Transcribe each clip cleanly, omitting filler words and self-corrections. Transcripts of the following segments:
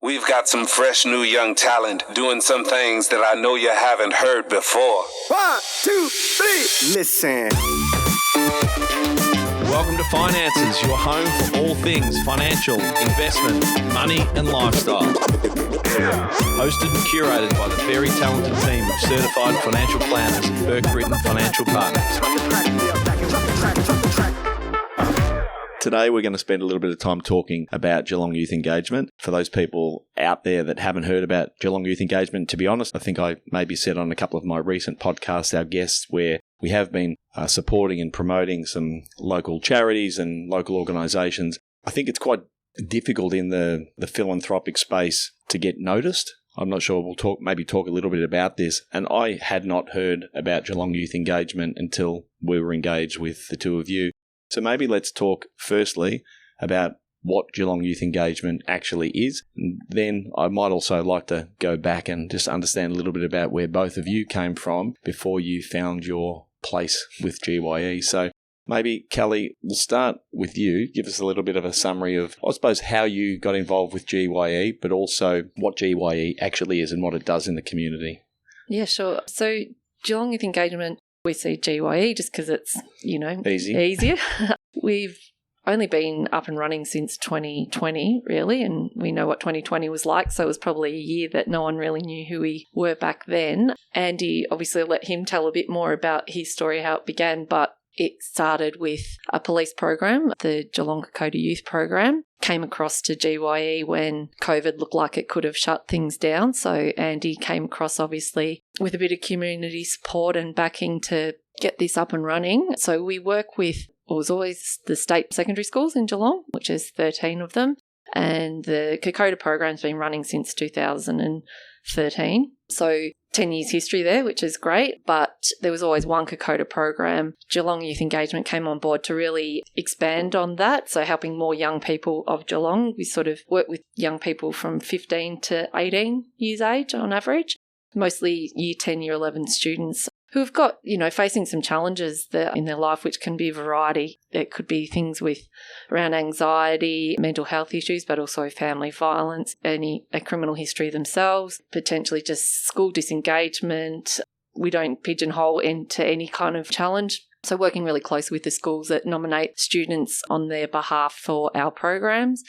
We've got some fresh new young talent doing some things that I know you haven't heard before. 1, 2, 3, listen. Welcome to Finances, your home for all things financial, investment, money and lifestyle. Hosted and curated by the very talented team of certified financial planners at Burke, Brittain Financial Partners. Today we're going to spend a little bit of time talking about Geelong Youth Engagement. For those people out there that haven't heard about Geelong Youth Engagement, to be honest, I think I maybe said on a couple of my recent podcasts, our guests, where we have been supporting and promoting some local charities and local organisations. I think it's quite difficult in the philanthropic space to get noticed. I'm not sure. We'll talk a little bit about this. And I had not heard about Geelong Youth Engagement until we were engaged with the two of you. So maybe let's talk firstly about what Geelong Youth Engagement actually is. And then I might also like to go back and just understand a little bit about where both of you came from before you found your place with GYE. So maybe, Kelly, we'll start with you. Give us a little bit of a summary of, I suppose, how you got involved with GYE, but also what GYE actually is and what it does in the community. Yeah, sure. So Geelong Youth Engagement, we see GYE just because it's, easier. We've only been up and running since 2020, really, and we know what 2020 was like, so it was probably a year that no one really knew who we were back then. Andy, obviously, I'll let him tell a bit more about his story, how it began, but it started with a police program, the Geelong Kokoda Youth Program. Came across to GYE when COVID looked like it could have shut things down. So Andy came across, obviously, with a bit of community support and backing to get this up and running. So we work with, it was always the state secondary schools in Geelong, which is 13 of them. And the Kokoda program's been running since 2013. So 10 years history there, which is great, but there was always one Kokoda program. Geelong Youth Engagement came on board to really expand on that, so helping more young people of Geelong. We sort of work with young people from 15 to 18 years age on average, mostly year 10, year 11 students who have got, facing some challenges in their life, which can be a variety. It could be things around anxiety, mental health issues, but also family violence, a criminal history themselves, potentially just school disengagement. We don't pigeonhole into any kind of challenge. So working really closely with the schools that nominate students on their behalf for our programs.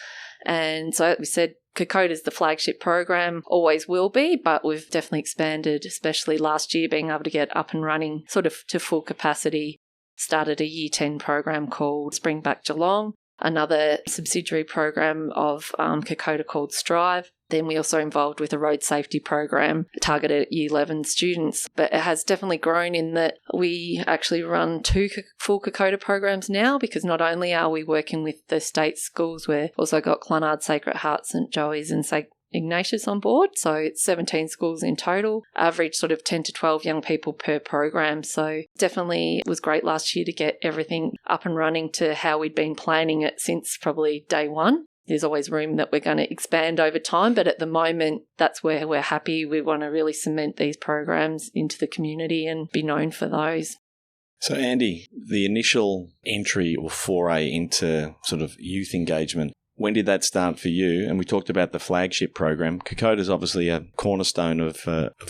And so, as we said, Kokoda is the flagship program, always will be, but we've definitely expanded, especially last year, being able to get up and running sort of to full capacity. Started a Year 10 program called Spring Back Geelong, another subsidiary program of Kokoda called Strive. Then we also involved with a road safety program targeted at Year 11 students. But it has definitely grown in that we actually run 2 full Kokoda programs now, because not only are we working with the state schools, we've also got Clonard, Sacred Heart, St Joey's and St Ignatius on board. So it's 17 schools in total, average sort of 10 to 12 young people per program. So definitely it was great last year to get everything up and running to how we'd been planning it since probably day one. There's always room that we're going to expand over time, but at the moment, that's where we're happy. We want to really cement these programs into the community and be known for those. So Andy, the initial entry or foray into sort of youth engagement, when did that start for you? And we talked about the flagship program. Kokoda is obviously a cornerstone of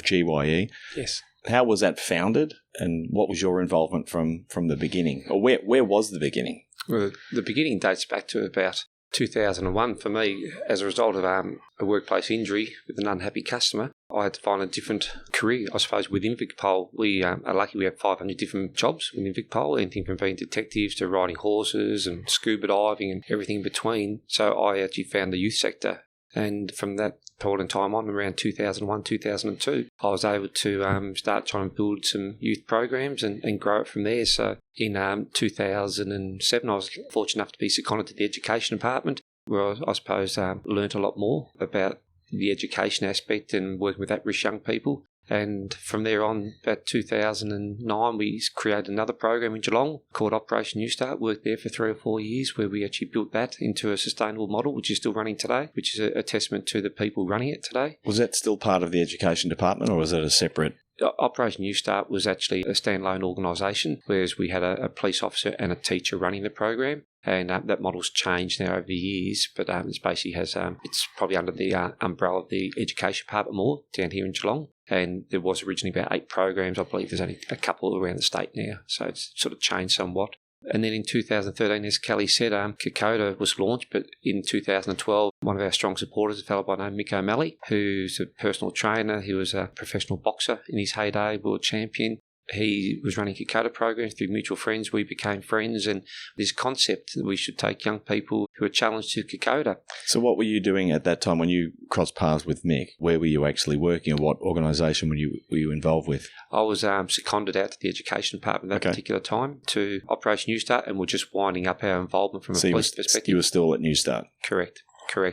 GYE. Yes. How was that founded, and what was your involvement from the beginning? Or where was the beginning? Well, the beginning dates back to about 2001 for me. As a result of a workplace injury with an unhappy customer, I had to find a different career, I suppose, within Vicpol. We are lucky we have 500 different jobs within Vicpol, anything from being detectives to riding horses and scuba diving and everything in between. So I actually found the youth sector. And from that point in time on, around 2001, 2002, I was able to start trying to build some youth programs and grow it from there. So in 2007, I was fortunate enough to be seconded to the education department, where I suppose learnt a lot more about the education aspect and working with at-risk young people. And from there on, about 2009, we created another program in Geelong called Operation New Start. Worked there for 3 or 4 years, where we actually built that into a sustainable model, which is still running today, which is a testament to the people running it today. Was that still part of the education department, or was it a separate Operation New Start was actually a standalone organisation, whereas we had a police officer and a teacher running the program. And that model's changed now over the years, but it's basically it's probably under the umbrella of the Education Department more down here in Geelong. And there was originally about 8 programs. I believe there's only a couple around the state now, so it's sort of changed somewhat. And then in 2013, as Kelly said, Kokoda was launched, but in 2012, one of our strong supporters, a fellow by the name of Mick O'Malley, who's a personal trainer. He was a professional boxer in his heyday, world champion. He was running Kokoda programs through mutual friends. We became friends, and this concept that we should take young people who are challenged to Kokoda. So what were you doing at that time when you crossed paths with Mick? Where were you actually working, or what organisation were you involved with? I was seconded out to the Education Department at that particular time to Operation New Start, and we're just winding up our involvement from a police perspective. You were still at New Start? Correct.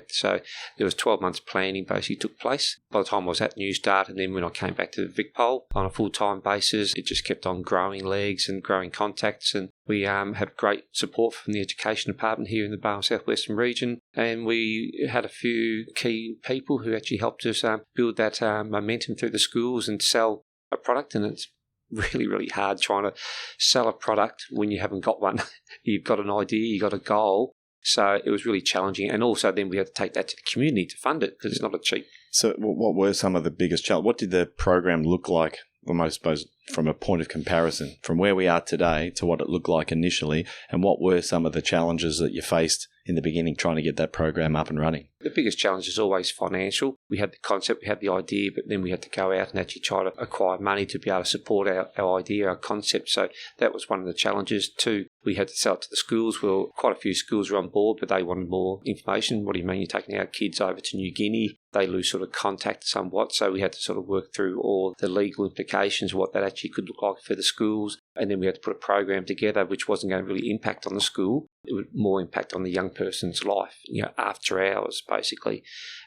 So there was 12 months planning basically took place. By the time I was at New Start, and then when I came back to VicPol on a full-time basis, it just kept on growing legs and growing contacts. And we have great support from the Education Department here in the Barwon Southwestern region. And we had a few key people who actually helped us build that momentum through the schools and sell a product. And it's really, really hard trying to sell a product when you haven't got one. You've got an idea, you've got a goal. So it was really challenging. And also then we had to take that to the community to fund it because it's not a cheap. So what were some of the biggest challenges? What did the program look like, I suppose, from a point of comparison, from where we are today to what it looked like initially? And what were some of the challenges that you faced in the beginning trying to get that program up and running? The biggest challenge is always financial. We had the concept, we had the idea, but then we had to go out and actually try to acquire money to be able to support our idea, our concept. So that was one of the challenges. 2, we had to sell it to the schools. Well, quite a few schools were on board, but they wanted more information. What do you mean you're taking our kids over to New Guinea? They lose sort of contact somewhat. So we had to sort of work through all the legal implications, what that actually could look like for the schools. And then we had to put a program together which wasn't going to really impact on the school. It would more impact on the young person's life, after hours, basically.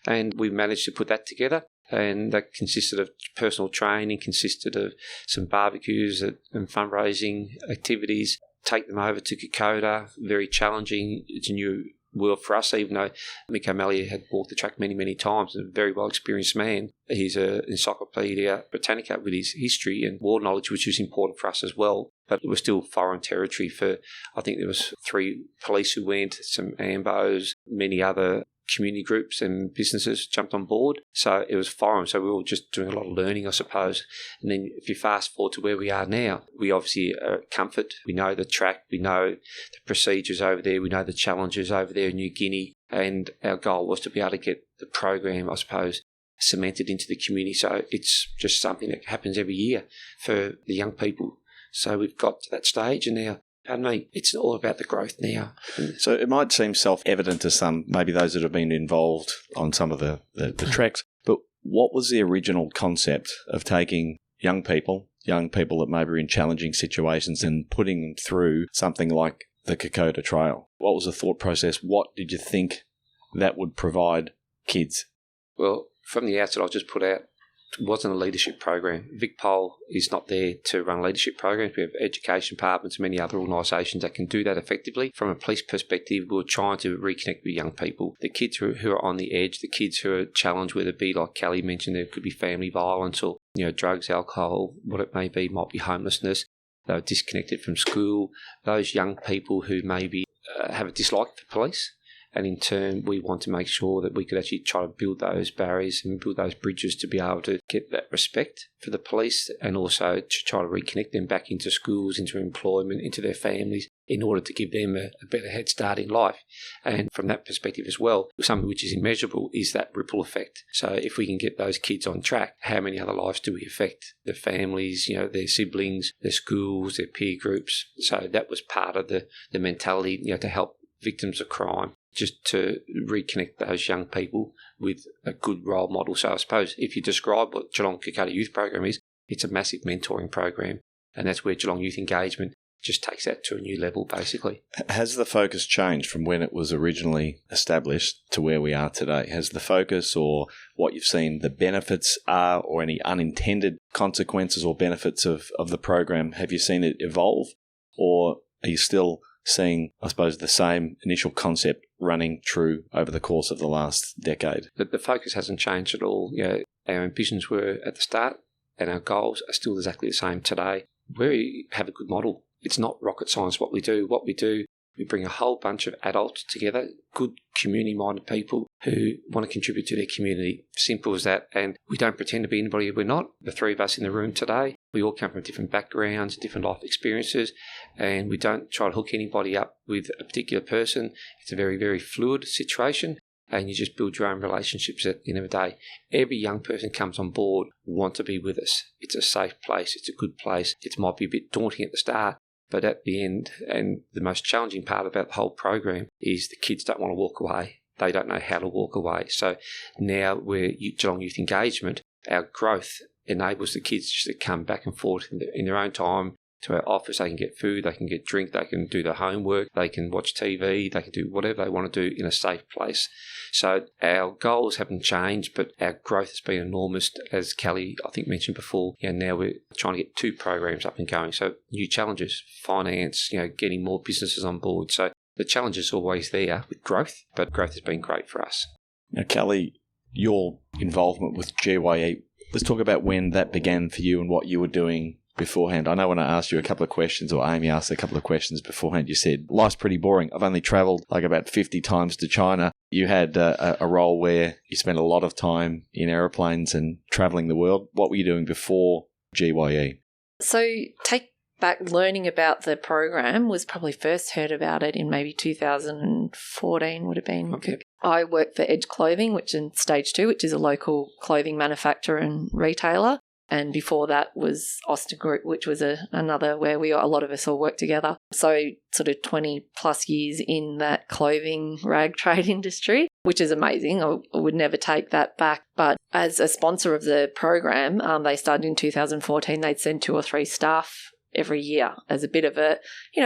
And we managed to put that together. And that consisted of personal training, consisted of some barbecues and fundraising activities. Take them over to Kokoda, very challenging. It's a new world for us, even though Mick O'Malley had walked the track many, many times and a very well-experienced man. He's an Encyclopedia Britannica with his history and war knowledge, which is important for us as well. But it was still foreign territory for, I think there was 3 police who went, some AMBOs, many other community groups and businesses jumped on board. So it was foreign. So we were all just doing a lot of learning, I suppose. And then if you fast forward to where we are now, we obviously are at comfort. We know the track. We know the procedures over there. We know the challenges over there in New Guinea. And our goal was to be able to get the program, I suppose, cemented into the community. So it's just something that happens every year for the young people. So we've got to that stage, and now, pardon me, it's all about the growth now. So it might seem self-evident to some, maybe those that have been involved on some of the treks, but what was the original concept of taking young people that maybe are in challenging situations and putting them through something like the Kokoda Trail? What was the thought process? What did you think that would provide kids? Well, from the outset, I'll just put out, it wasn't a leadership program. VicPol is not there to run leadership programs. We have education departments and many other organisations that can do that effectively. From a police perspective, we're trying to reconnect with young people. The kids who are on the edge, the kids who are challenged, whether it be, like Kelly mentioned, there could be family violence or drugs, alcohol, what it may be, might be homelessness. They were disconnected from school. Those young people who maybe have a dislike for police. And in turn, we want to make sure that we could actually try to build those barriers and build those bridges to be able to get that respect for the police, and also to try to reconnect them back into schools, into employment, into their families, in order to give them a better head start in life. And from that perspective as well, something which is immeasurable is that ripple effect. So if we can get those kids on track, how many other lives do we affect? The families, their siblings, their schools, their peer groups. So that was part of the mentality, to help victims of crime, just to reconnect those young people with a good role model. So I suppose if you describe what Geelong Kokoda Youth Program is, it's a massive mentoring program, and that's where Geelong Youth Engagement just takes that to a new level, basically. Has the focus changed from when it was originally established to where we are today? Has the focus, or what you've seen the benefits are, or any unintended consequences or benefits of the program, have you seen it evolve, or are you still seeing, I suppose, the same initial concept running true over the course of the last decade? The focus hasn't changed at all. Our ambitions were at the start and our goals are still exactly the same today. We have a good model. It's not rocket science what we do. We bring a whole bunch of adults together, good community-minded people who want to contribute to their community. Simple as that. And we don't pretend to be anybody we're not. The three of us in the room today, we all come from different backgrounds, different life experiences, and we don't try to hook anybody up with a particular person. It's a very, very fluid situation, and you just build your own relationships at the end of the day. Every young person comes on board, want to be with us. It's a safe place. It's a good place. It might be a bit daunting at the start, but at the end, and the most challenging part about the whole program is the kids don't want to walk away. They don't know how to walk away. So now we're Geelong Youth Engagement, our growth enables the kids just to come back and forth in their own time to our office. They can get food, they can get drink, they can do their homework, they can watch TV, they can do whatever they want to do in a safe place. So our goals haven't changed, but our growth has been enormous. As Kelly, I think, mentioned before, now we're trying to get 2 programs up and going. So new challenges, finance, getting more businesses on board. So the challenge is always there with growth, but growth has been great for us. Now, Kelly, your involvement with GYE, let's talk about when that began for you and what you were doing beforehand. I know when I asked you a couple of questions, or Amy asked a couple of questions beforehand, you said, life's pretty boring. I've only travelled like about 50 times to China. You had a role where you spent a lot of time in aeroplanes and travelling the world. What were you doing before GYE? So take back, learning about the program was probably first heard about it in maybe 2014 would have been. Okay. I worked for Edge Clothing, which in Stage 2, which is a local clothing manufacturer and retailer. And before that was Austin Group, which was another where a lot of us all worked together. So sort of 20 plus years in that clothing rag trade industry, which is amazing. I would never take that back. But as a sponsor of the program, they started in 2014. They'd send 2 or 3 staff every year as a bit of a,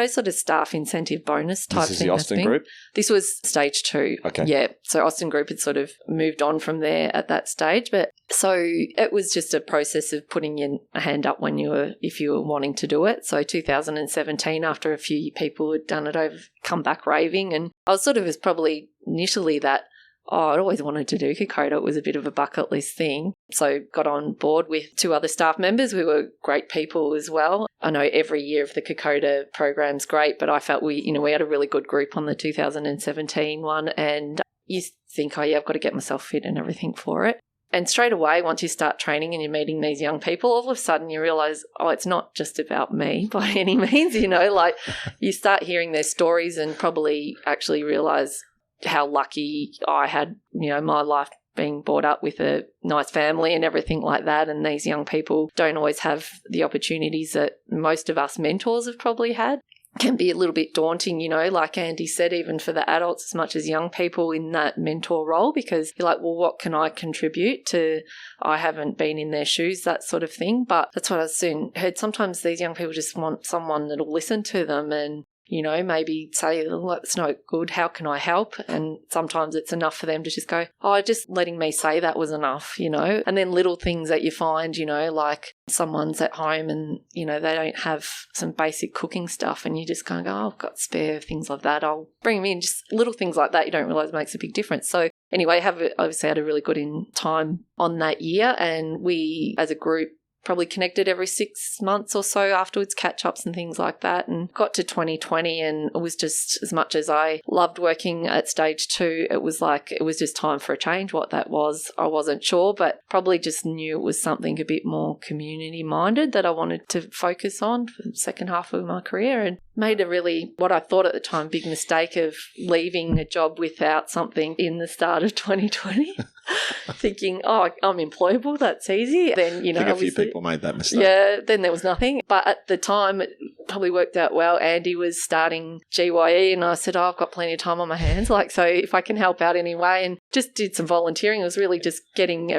sort of staff incentive bonus type thing. This is the Austin Group? This was Stage 2. Okay. Yeah. So Austin Group had sort of moved on from there at that stage. But so it was just a process of putting your hand up if you were wanting to do it. So 2017, after a few people had done it, I've come back raving. And I was probably initially that, I'd always wanted to do Kokoda. It was a bit of a bucket list thing. So got on board with 2 other staff members who were great people as well. I know every year of the Kokoda program's great, but I felt we had a really good group on the 2017 one. And you think, I've got to get myself fit and everything for it. And straight away, once you start training and you're meeting these young people, all of a sudden you realise, it's not just about me by any means, like you start hearing their stories and probably actually realise how lucky I had, my life being brought up with a nice family and everything like that. And these young people don't always have the opportunities that most of us mentors have probably had. Can be a little bit daunting, like Andy said, even for the adults as much as young people in that mentor role, because you're like, well, what can I contribute to? I haven't been in their shoes, that sort of thing. But that's what I soon heard. Sometimes these young people just want someone that'll listen to them and maybe say, that's no good, how can I help? And sometimes it's enough for them to just go, just letting me say that was enough, And then little things that you find, like someone's at home and, they don't have some basic cooking stuff and you just kind of go, I've got spare, things like that. I'll bring them in. Just little things like that you don't realise makes a big difference. So anyway, obviously had a really good time on that year, and we as a group probably connected every 6 months or so afterwards, catch-ups and things like that, and got to 2020 and it was just, as much as I loved working at Stage 2, it was just time for a change. What that was, I wasn't sure, but probably just knew it was something a bit more community-minded that I wanted to focus on for the second half of my career, and made a really, what I thought at the time, big mistake of leaving a job without something in the start of 2020. Thinking, I'm employable, that's easy. Then, I think a few people made that mistake. Yeah, then there was nothing. But at the time, it probably worked out well. Andy was starting GYE and I said, I've got plenty of time on my hands. So if I can help out anyway, and just did some volunteering. It was really just getting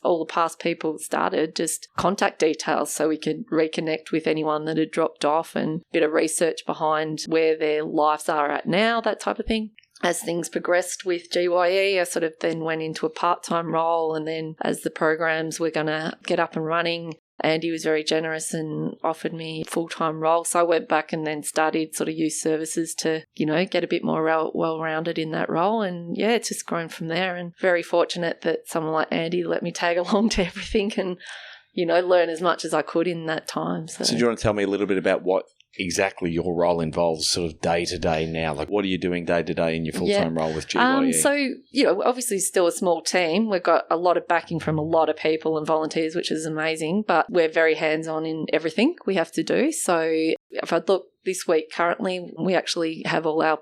all the past people started, just contact details so we could reconnect with anyone that had dropped off, and a bit of research behind where their lives are at now, that type of thing. As things progressed with GYE, I sort of then went into a part-time role, and then as the programs were going to get up and running, Andy was very generous and offered me a full-time role. So I went back and then studied sort of youth services to, get a bit more well-rounded in that role. And yeah, it's just grown from there, and very fortunate that someone like Andy let me tag along to everything and, learn as much as I could in that time. So do you want to tell me a little bit about what exactly your role involves sort of day to day now? Like, what are you doing day to day in your full-time role with GYE? So, obviously still a small team. We've got a lot of backing from a lot of people and volunteers, which is amazing, but we're very hands-on in everything we have to do. So if I look this week currently, we actually have all our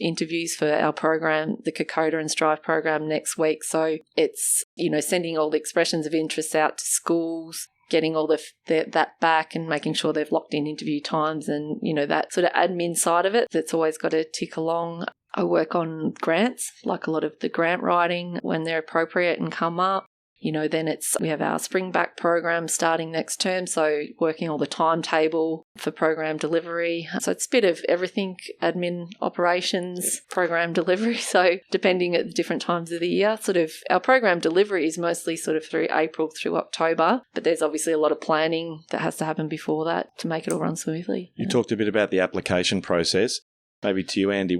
interviews for our program, the Kokoda and Strive program next week. So it's, sending all the expressions of interest out to schools, getting all that back and making sure they've locked in interview times and, that sort of admin side of it that's always got to tick along. I work on grants, like a lot of the grant writing when they're appropriate and come up. Then we have our spring back program starting next term, so working all the timetable for program delivery. So it's a bit of everything, admin, operations, program delivery. So depending at the different times of the year, sort of our program delivery is mostly sort of through April through October, but there's obviously a lot of planning that has to happen before that to make it all run smoothly. You talked a bit about the application process. Maybe to you, Andy,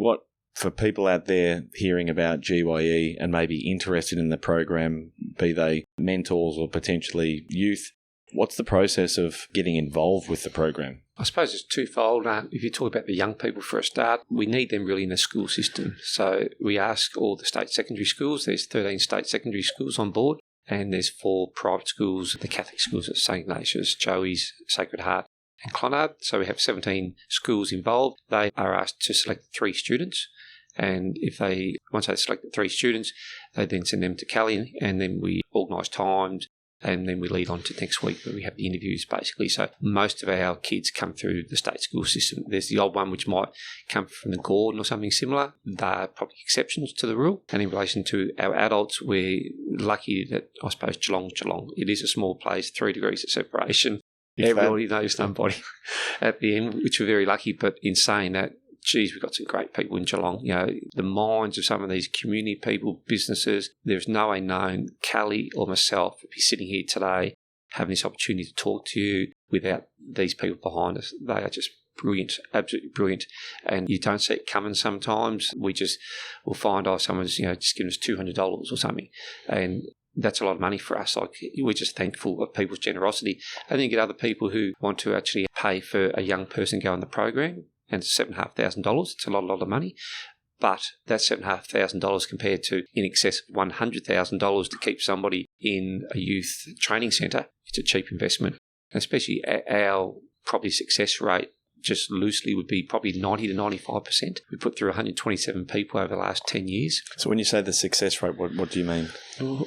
for people out there hearing about GYE and maybe interested in the program, be they mentors or potentially youth, what's the process of getting involved with the program? I suppose it's twofold. If you talk about the young people for a start, we need them really in the school system. So we ask all the state secondary schools, there's 13 state secondary schools on board, and there's 4 private schools, the Catholic schools at St Ignatius, Joey's, Sacred Heart and Clonard. So we have 17 schools involved. They are asked to select 3 students. And once they select 3 students, they then send them to Cali, and then we organise times, and then we lead on to next week where we have the interviews basically. So most of our kids come through the state school system. There's the odd one which might come from the Gordon or something similar. They're probably exceptions to the rule. And in relation to our adults, we're lucky that, I suppose, Geelong, it is a small place, 3 degrees of separation. Everybody knows somebody at the end, which we're very lucky. But in saying that, geez, we've got some great people in Geelong. The minds of some of these community people, businesses, there's no way known Callie or myself would be sitting here today having this opportunity to talk to you without these people behind us. They are just brilliant, absolutely brilliant. And you don't see it coming sometimes. We'll find someone's, just giving us $200 or something. And that's a lot of money for us. We're just thankful of people's generosity. And then you get other people who want to actually pay for a young person to go on the program. And it's $7,500. It's a lot of money. But that's $7,500 compared to in excess of $100,000 to keep somebody in a youth training centre. It's a cheap investment. And especially our property success rate just loosely would be probably 90 to 95%. We put through 127 people over the last 10 years. So when you say the success rate, what do you mean?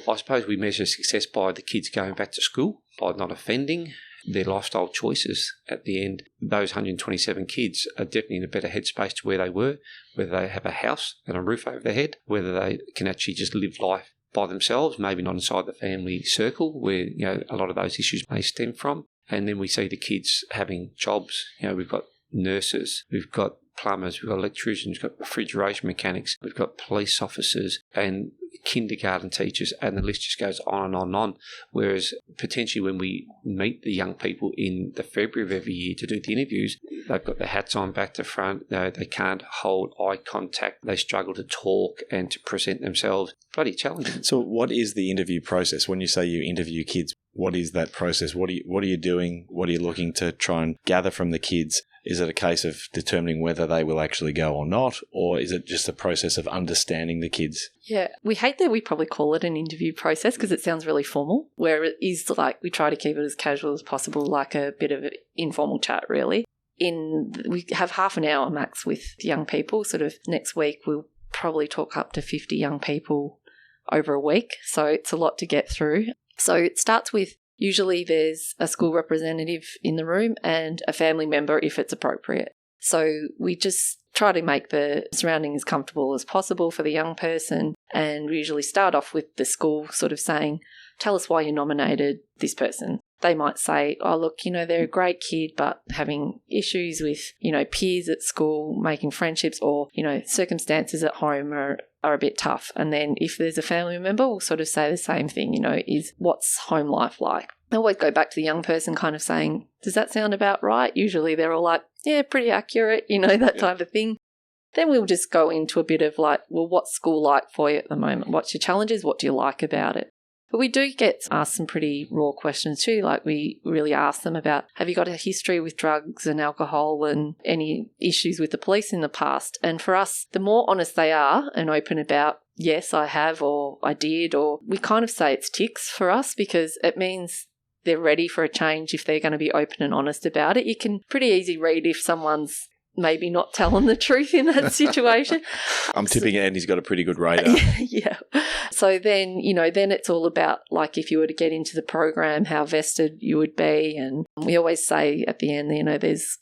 I suppose we measure success by the kids going back to school, by not offending, their lifestyle choices at the end. Those 127 kids are definitely in a better headspace to where they were, whether they have a house and a roof over their head, whether they can actually just live life by themselves, maybe not inside the family circle where a lot of those issues may stem from. And then we see the kids having jobs. We've got nurses, we've got plumbers, we've got electricians, we've got refrigeration mechanics, we've got police officers and kindergarten teachers, and the list just goes on and on and on. Whereas potentially when we meet the young people in the February of every year to do the interviews, they've got their hats on back to front. They can't hold eye contact. They struggle to talk and to present themselves. Bloody challenging. So what is the interview process? When you say you interview kids, what is that process? What are you doing? What are you looking to try and gather from the kids? Is it a case of determining whether they will actually go or not? Or is it just a process of understanding the kids? Yeah, we hate that we probably call it an interview process because it sounds really formal, where it is like we try to keep it as casual as possible, like a bit of an informal chat really. We have half an hour max with young people. Sort of next week we'll probably talk up to 50 young people over a week. So it's a lot to get through. So it starts with, usually there's a school representative in the room and a family member if it's appropriate. So we just try to make the surroundings as comfortable as possible for the young person, and we usually start off with the school sort of saying, tell us why you nominated this person. They might say, oh, look, they're a great kid, but having issues with, peers at school, making friendships, or, circumstances at home are a bit tough. And then if there's a family member, we'll sort of say the same thing, is what's home life like? I always go back to the young person kind of saying, does that sound about right? Usually they're all like, yeah, pretty accurate, that type of thing. Then we'll just go into a bit of like, well, what's school like for you at the moment? What's your challenges? What do you like about it? But we do get asked some pretty raw questions too. Like we really ask them about, have you got a history with drugs and alcohol and any issues with the police in the past? And for us, the more honest they are and open about, yes, I have, or I did, or we kind of say it's ticks for us because it means they're ready for a change if they're going to be open and honest about it. You can pretty easy read if someone's maybe not telling the truth in that situation. I'm tipping Andy's got a pretty good radar. Yeah. So then, then it's all about like if you were to get into the program, how vested you would be. And we always say at the end, there's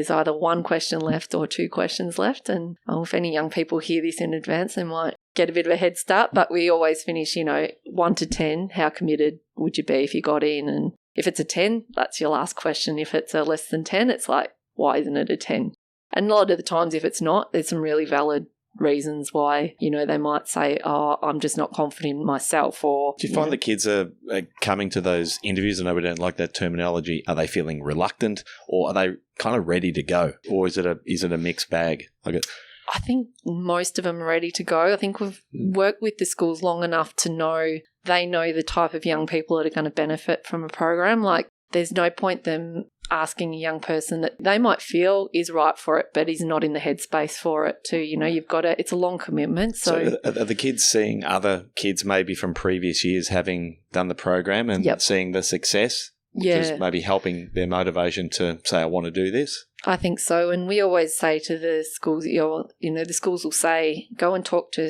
either one question left or two questions left. And if any young people hear this in advance, they might get a bit of a head start. But we always finish, 1 to 10, how committed would you be if you got in? And if it's a 10, that's your last question. If it's a less than 10, it's like, why isn't it a 10? And a lot of the times if it's not, there's some really valid reasons why, they might say, oh, I'm just not confident in myself. Or do you find the kids are coming to those interviews, I know we don't like that terminology, are they feeling reluctant or are they kind of ready to go? Or is it a mixed bag? I think most of them are ready to go. I think we've worked with the schools long enough to know they know the type of young people that are going to benefit from a program. Like there's no point them asking a young person that they might feel is right for it, but is not in the headspace for it too. You've got to, it's a long commitment. So are the kids seeing other kids maybe from previous years having done the program and seeing the success? Yeah. Just maybe helping their motivation to say, I want to do this? I think so. And we always say to the schools, the schools will say, go and talk to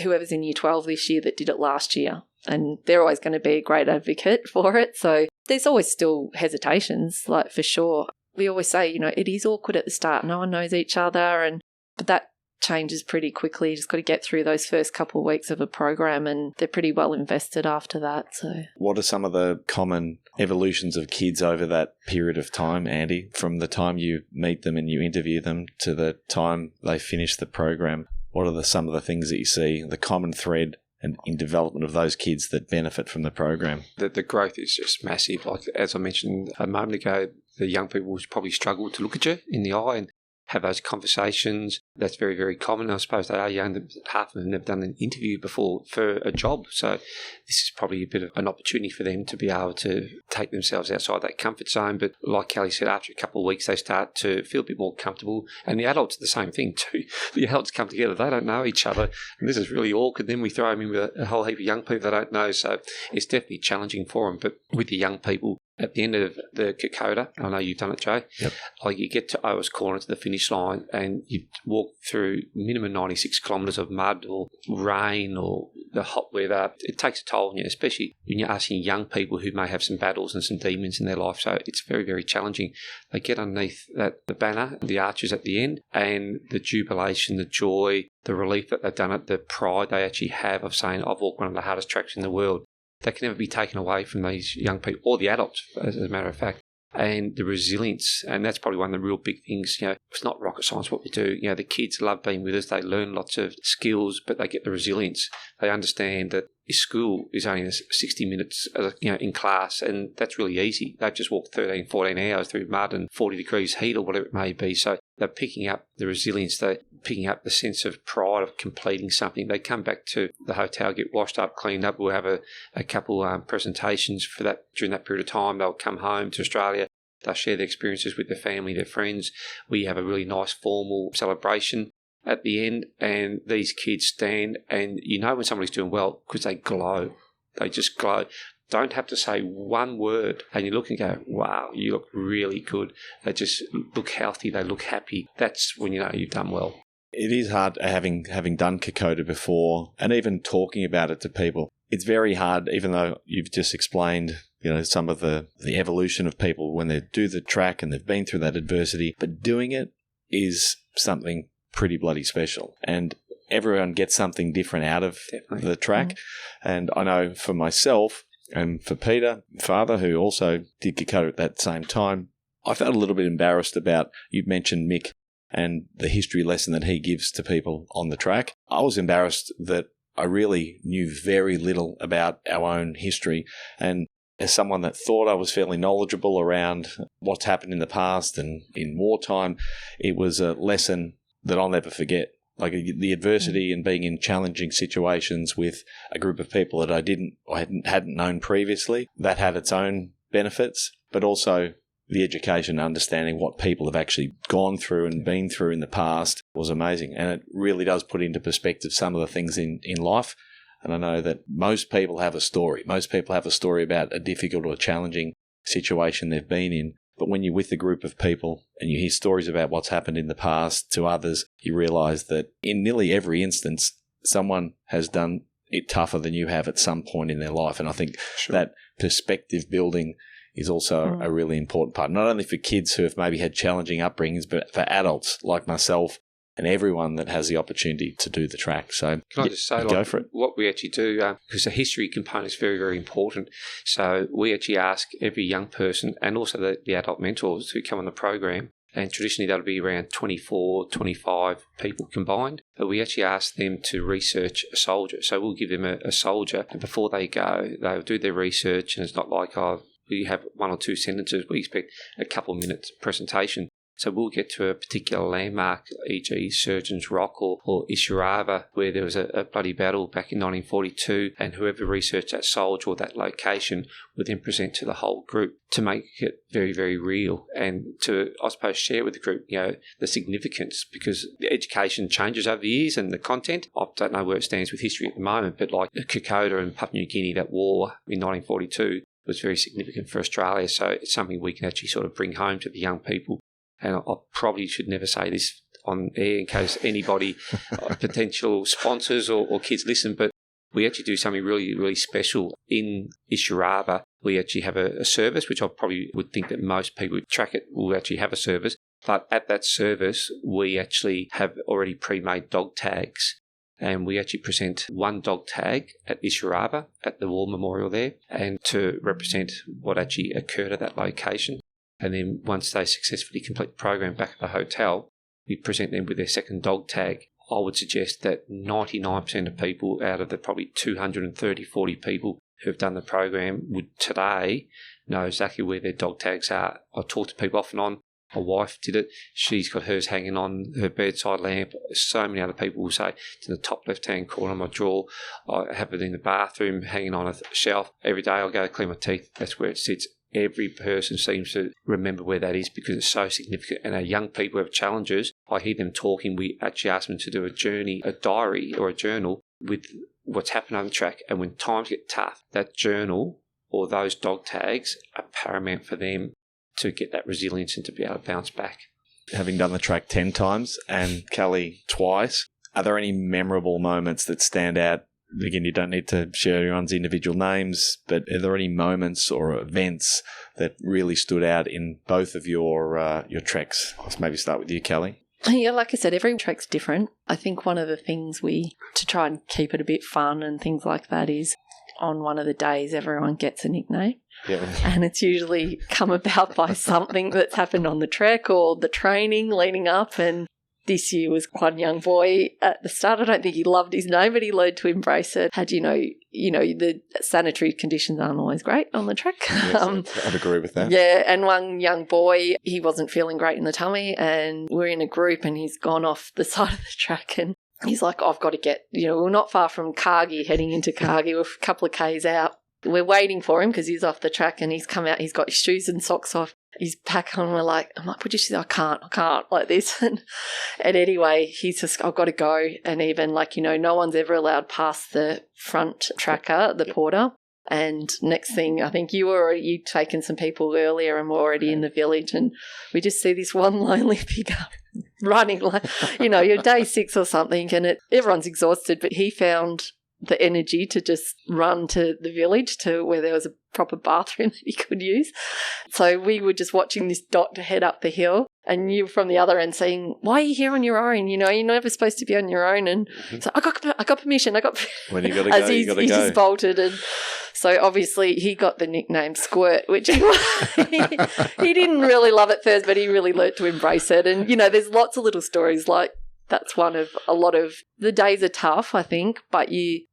whoever's in year 12 this year that did it last year. And they're always going to be a great advocate for it. So there's always still hesitations, like for sure. We always say, it is awkward at the start. No one knows each other. But that changes pretty quickly. You just got to get through those first couple of weeks of a program and they're pretty well invested after that. So, what are some of the common evolutions of kids over that period of time, Andy, from the time you meet them and you interview them to the time they finish the program? What are some of the things that you see, the common thread and in development of those kids that benefit from the program? The growth is just massive. Like as I mentioned a moment ago, the young people will probably struggle to look at you in the eye and have those conversations. That's very, very common. I suppose they are young. Half of them have never done an interview before for a job. So this is probably a bit of an opportunity for them to be able to take themselves outside that comfort zone. But like Kelly said, after a couple of weeks, they start to feel a bit more comfortable. And the adults are the same thing too. The adults come together. They don't know each other. And this is really awkward. Then we throw them in with a whole heap of young people they don't know. So it's definitely challenging for them. But with the young people, at the end of the Kokoda, I know you've done it, Jay, like you get to Owa's Corner to the finish line and you walk through minimum 96 kilometres of mud or rain or the hot weather. It takes a toll on you, especially when you're asking young people who may have some battles and some demons in their life. So it's very, very challenging. They get underneath the banner, the arches at the end, and the jubilation, the joy, the relief that they've done it, the pride they actually have of saying, I've walked one of the hardest tracks in the world. That can never be taken away from these young people, or the adults, as a matter of fact. And the resilience, and that's probably one of the real big things. It's not rocket science what we do. The kids love being with us. They learn lots of skills, but they get the resilience. They understand that school is only 60 minutes, in class, and that's really easy. They've just walked 13, 14 hours through mud and 40 degrees heat or whatever it may be. So they're picking up the resilience. They're picking up the sense of pride of completing something. They come back to the hotel, get washed up, cleaned up. We'll have a couple presentations for that during that period of time. They'll come home to Australia. They'll share their experiences with their family, their friends. We have a really nice formal celebration at the end, and these kids stand, and when somebody's doing well because they glow. They just glow. Don't have to say one word, and you look and go, wow, you look really good. They just look healthy. They look happy. That's when you know you've done well. It is hard having done Kokoda before and even talking about it to people. It's very hard, even though you've just explained some of the evolution of people when they do the track and they've been through that adversity. But doing it is something pretty bloody special. And everyone gets something different out of the track. Mm-hmm. And I know for myself and for Peter, father, who also did Kokoda at that same time, I felt a little bit embarrassed about, you mentioned Mick and the history lesson that he gives to people on the track. I was embarrassed that I really knew very little about our own history. And as someone that thought I was fairly knowledgeable around what's happened in the past and in wartime, it was a lesson that I'll never forget. Like the adversity and being in challenging situations with a group of people that I hadn't known previously, that had its own benefits, but also the education, understanding what people have actually gone through and been through in the past was amazing. And it really does put into perspective some of the things in life. And I know that most people have a story. Most people have a story about a difficult or challenging situation they've been in. But when you're with a group of people and you hear stories about what's happened in the past to others, you realise that in nearly every instance, someone has done it tougher than you have at some point in their life. And I think that perspective building is also a really important part, not only for kids who have maybe had challenging upbringings, but for adults like myself and everyone that has the opportunity to do the track. So can I just say, go for it. What we actually do, because the history component is very, very important. So we actually ask every young person and also the adult mentors who come on the program, and traditionally that'll be around 24, 25 people combined, but we actually ask them to research a soldier. So we'll give them a soldier, and before they go, they'll do their research, and it's not like, we have one or two sentences. We expect a couple of minutes presentation. So we'll get to a particular landmark, e.g. Surgeon's Rock or Ishiaraba, where there was a bloody battle back in 1942, and whoever researched that soldier or that location would then present to the whole group to make it very, very real and to, I suppose, share with the group, the significance, because the education changes over the years and the content. I don't know where it stands with history at the moment, but like Kokoda and Papua New Guinea, that war in 1942 was very significant for Australia. So it's something we can actually sort of bring home to the young people. And I probably should never say this on air in case anybody, potential sponsors or kids listen, but we actually do something really, really special in Ishiaraba. We actually have a service, which I probably would think that most people who track it will actually have a service. But at that service, we actually have already pre-made dog tags. And we actually present one dog tag at Ishiaraba, at the War Memorial there, and to represent what actually occurred at that location. And then once they successfully complete the program back at the hotel, we present them with their second dog tag. I would suggest that 99% of people out of the probably 230, 40 people who have done the program would today know exactly where their dog tags are. I talk to people off and on. My wife did it. She's got hers hanging on her bedside lamp. So many other people will say it's in the top left-hand corner of my drawer. I have it in the bathroom hanging on a shelf. Every day I go to clean my teeth. That's where it sits. Every person seems to remember where that is because it's so significant. And our young people who have challenges, I hear them talking. We actually ask them to do a journey, a diary or a journal with what's happened on the track. And when times get tough, that journal or those dog tags are paramount for them to get that resilience and to be able to bounce back. Having done the track 10 times and Kelly twice, are there any memorable moments that stand out? Again, you don't need to share everyone's individual names, but are there any moments or events that really stood out in both of your treks? Let's maybe start with you, Kelly. Yeah, like I said, every trek's different. I think one of the things to try and keep it a bit fun and things like that is on one of the days everyone gets a nickname. Yeah. And it's usually come about by something that's happened on the trek or the training leading up. And this year was one young boy at the start. I don't think he loved his name, but he learned to embrace it. Had the sanitary conditions aren't always great on the trek. Yes, I'd agree with that. Yeah, and one young boy, he wasn't feeling great in the tummy, and we're in a group, and he's gone off the side of the track, and he's like, I've got to get, we're not far from Cargi, heading into Cargi. We're a couple of Ks out. We're waiting for him because he's off the track and he's come out. He's got his shoes and socks off. He's pack on. I'm like, put your shoes on. I can't like this. And anyway, he's just, I've got to go. And even no one's ever allowed past the front tracker, the porter. And next thing, I think you'd taken some people earlier and were already in the village, and we just see this one lonely figure running like, you're day 6 or something, and everyone's exhausted, but he found the energy to just run to the village to where there was a proper bathroom that he could use. So we were just watching this dot head up the hill, and you from the other end saying, why are you here on your own? You're never supposed to be on your own. And so I got permission. When you got to go, you got to go. He just bolted. And so obviously he got the nickname Squirt, which he didn't really love at first, but he really learnt to embrace it. And, there's lots of little stories like that's one of a lot of the days are tough, I think, but you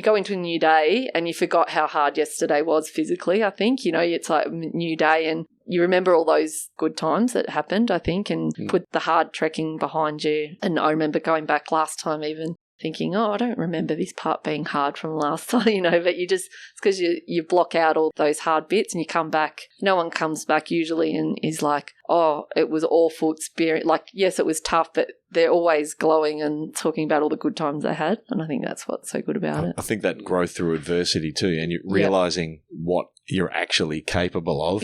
go into a new day and you forgot how hard yesterday was physically, I think. It's like a new day, and you remember all those good times that happened, I think, and put the hard trekking behind you. And I remember going back last time even thinking, I don't remember this part being hard from last time, but it's because you block out all those hard bits and you come back. No one comes back usually and is like, it was awful experience. Like, yes, it was tough, but they're always glowing and talking about all the good times they had. And I think that's what's so good about it. I think that growth through adversity too, and you're realising what you're actually capable of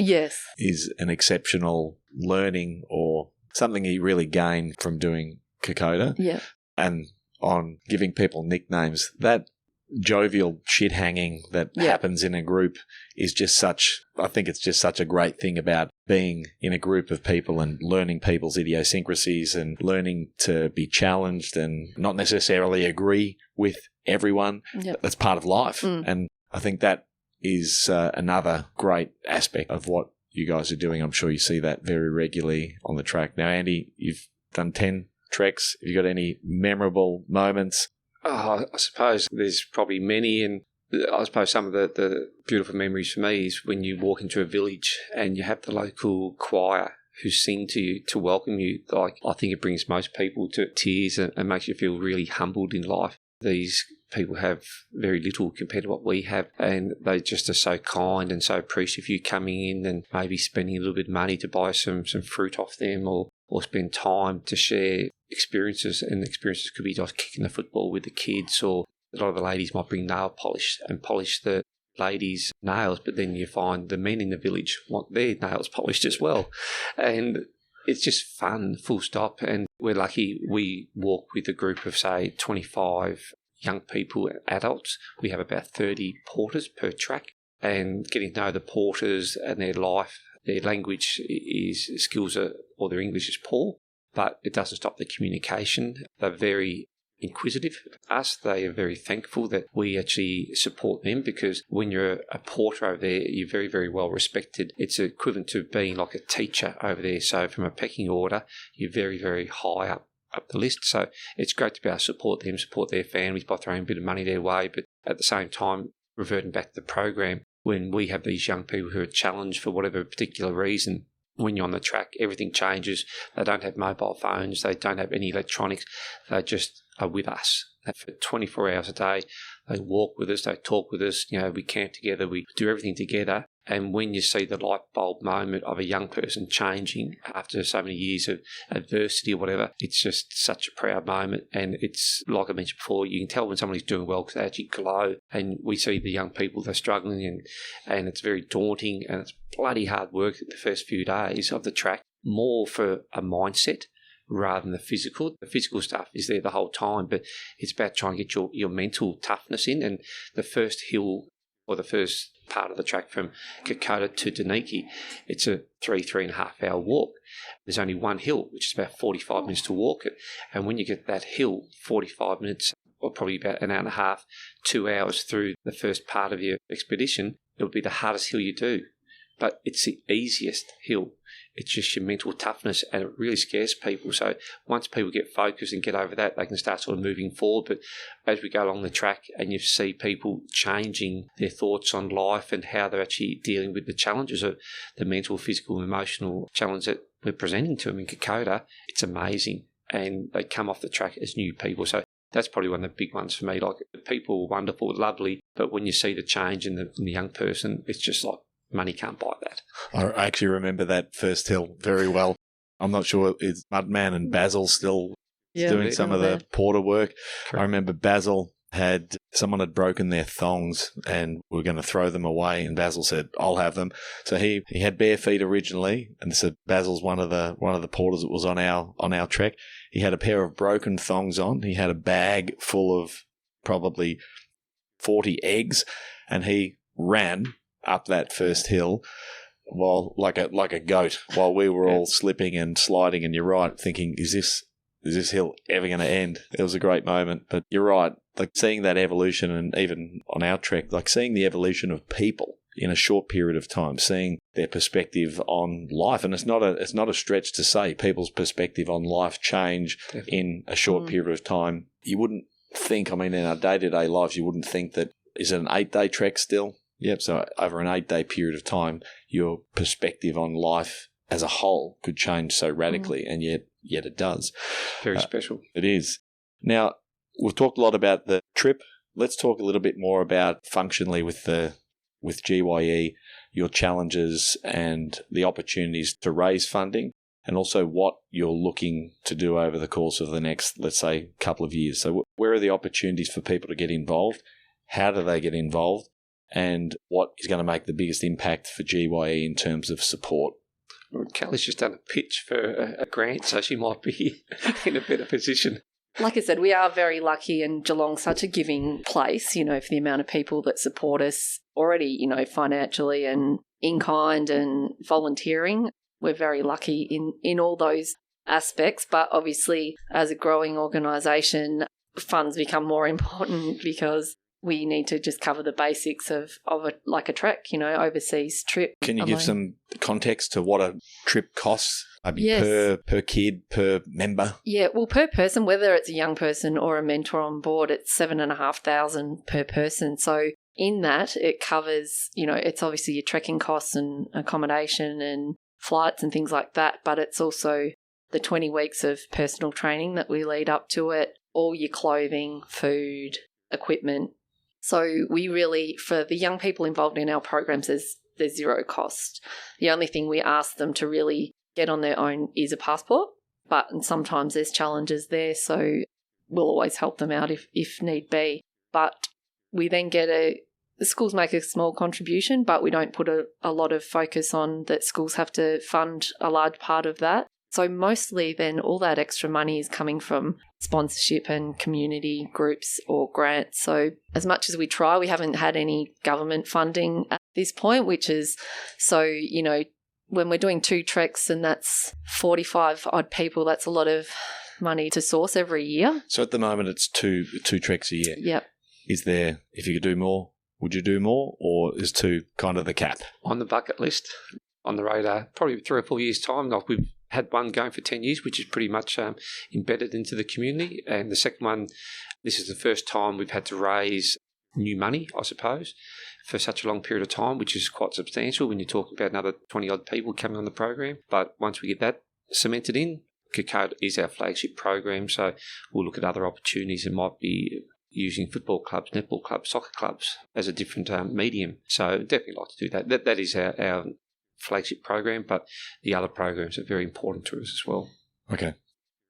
is an exceptional learning or something you really gain from doing Kokoda. Yeah. And on giving people nicknames, that jovial shit hanging that happens in a group is I think it's just such a great thing about being in a group of people and learning people's idiosyncrasies and learning to be challenged and not necessarily agree with everyone. Yep. That's part of life. And I think that is another great aspect of what you guys are doing. I'm sure you see that very regularly on the track. Now, Andy, you've done 10 treks. Have you got any memorable moments? I suppose there's probably many, and I suppose some of the beautiful memories for me is when you walk into a village and you have the local choir who sing to you to welcome you. Like, I think it brings most people to tears and makes you feel really humbled in life. These people have very little compared to what we have, and they just are so kind and so appreciative of you coming in and maybe spending a little bit of money to buy some fruit off them or spend time to share experiences. And experiences could be like kicking the football with the kids, or a lot of the ladies might bring nail polish and polish the ladies' nails, but then you find the men in the village want their nails polished as well. And it's just fun, full stop. And we're lucky we walk with a group of, say, 25 young people, adults. We have about 30 porters per track, and getting to know the porters and their life. Their language skills or their English is poor, but it doesn't stop the communication. They're very inquisitive of us. They are very thankful that we actually support them, because when you're a porter over there, you're very, very well respected. It's equivalent to being like a teacher over there. So from a pecking order, you're very, very high up the list. So it's great to be able to support them, support their families by throwing a bit of money their way, but at the same time, reverting back to the program, when we have these young people who are challenged for whatever particular reason, when you're on the track, everything changes. They don't have mobile phones. They don't have any electronics. They just are with us. For 24 hours a day, they walk with us. They talk with us. We camp together. We do everything together. And when you see the light bulb moment of a young person changing after so many years of adversity or whatever, it's just such a proud moment. And it's, like I mentioned before, you can tell when somebody's doing well because they actually glow. And we see the young people, they're struggling and it's very daunting, and it's bloody hard work the first few days of the track, more for a mindset rather than the physical. The physical stuff is there the whole time, but it's about trying to get your mental toughness in. And the first hill, or the first part of the track from Kokoda to Dunedin, it's a 3.5 hour walk. There's only one hill, which is about 45 minutes to walk it. And when you get that hill, 45 minutes, or probably about an hour and a half, 2 hours through the first part of your expedition, it'll be the hardest hill you do. But it's the easiest hill. It's just your mental toughness, and it really scares people. So once people get focused and get over that, they can start sort of moving forward. But as we go along the track and you see people changing their thoughts on life and how they're actually dealing with the challenges of the mental, physical, emotional challenge that we're presenting to them in Kokoda, it's amazing. And they come off the track as new people. So that's probably one of the big ones for me. Like, the people are wonderful, lovely, but when you see the change in the young person, it's just like, money can't buy that. I actually remember that first hill very well. I'm not sure, is Mudman and Basil still doing some of the porter work? Correct. I remember Basil someone had broken their thongs and we were going to throw them away, and Basil said, I'll have them. So he had bare feet originally, and so Basil's one of the porters that was on our trek. He had a pair of broken thongs on. He had a bag full of probably 40 eggs, and he ran up that first hill while like a goat, while we were all slipping and sliding. And you're right, thinking, is this hill ever going to end? It was a great moment. But you're right, like seeing that evolution, and even on our trek, like seeing the evolution of people in a short period of time, seeing their perspective on life. And it's not a stretch to say people's perspective on life change in a short period of time. You wouldn't think, in our day-to-day lives, you wouldn't think that, is it an 8-day trek still? Yep, so over an 8-day period of time, your perspective on life as a whole could change so radically, and yet it does. Very special. It is. Now, we've talked a lot about the trip. Let's talk a little bit more about functionally with GYE, your challenges and the opportunities to raise funding, and also what you're looking to do over the course of the next, let's say, couple of years. So where are the opportunities for people to get involved? How do they get involved? And what is going to make the biggest impact for GYE in terms of support? Well, Kelly's just done a pitch for a grant, so she might be in a better position. Like I said, we are very lucky, and Geelong's such a giving place, for the amount of people that support us already, financially and in kind and volunteering. We're very lucky in all those aspects, but obviously as a growing organisation, funds become more important because we need to just cover the basics of a trek, overseas trip. Can you give some context to what a trip costs? Maybe Yes. per kid, per member? Yeah, well, per person, whether it's a young person or a mentor on board, it's $7,500 per person. So in that, it covers, it's obviously your trekking costs and accommodation and flights and things like that, but it's also the 20 weeks of personal training that we lead up to it, all your clothing, food, equipment. So we really, for the young people involved in our programs, there's zero cost. The only thing we ask them to really get on their own is a passport, and sometimes there's challenges there, so we'll always help them out if need be. But we then get the schools make a small contribution, but we don't put a lot of focus on that schools have to fund a large part of that. So mostly then all that extra money is coming from sponsorship and community groups or grants. So as much as we try, we haven't had any government funding at this point, which is so, when we're doing 2 treks and that's 45 odd people, that's a lot of money to source every year. So at the moment it's two treks a year. Yep. Is there, if you could do more, would you do more, or is 2 kind of the cap? On the bucket list, on the radar, probably 3 or 4 years' time. Like we've had one going for 10 years, which is pretty much embedded into the community. And the second one, this is the first time we've had to raise new money, I suppose, for such a long period of time, which is quite substantial when you're talking about another 20-odd people coming on the program. But once we get that cemented in, Kokoda is our flagship program, so we'll look at other opportunities that might be using football clubs, netball clubs, soccer clubs as a different medium. So definitely like to do that. That is our flagship program, but the other programs are very important to us as well. Okay.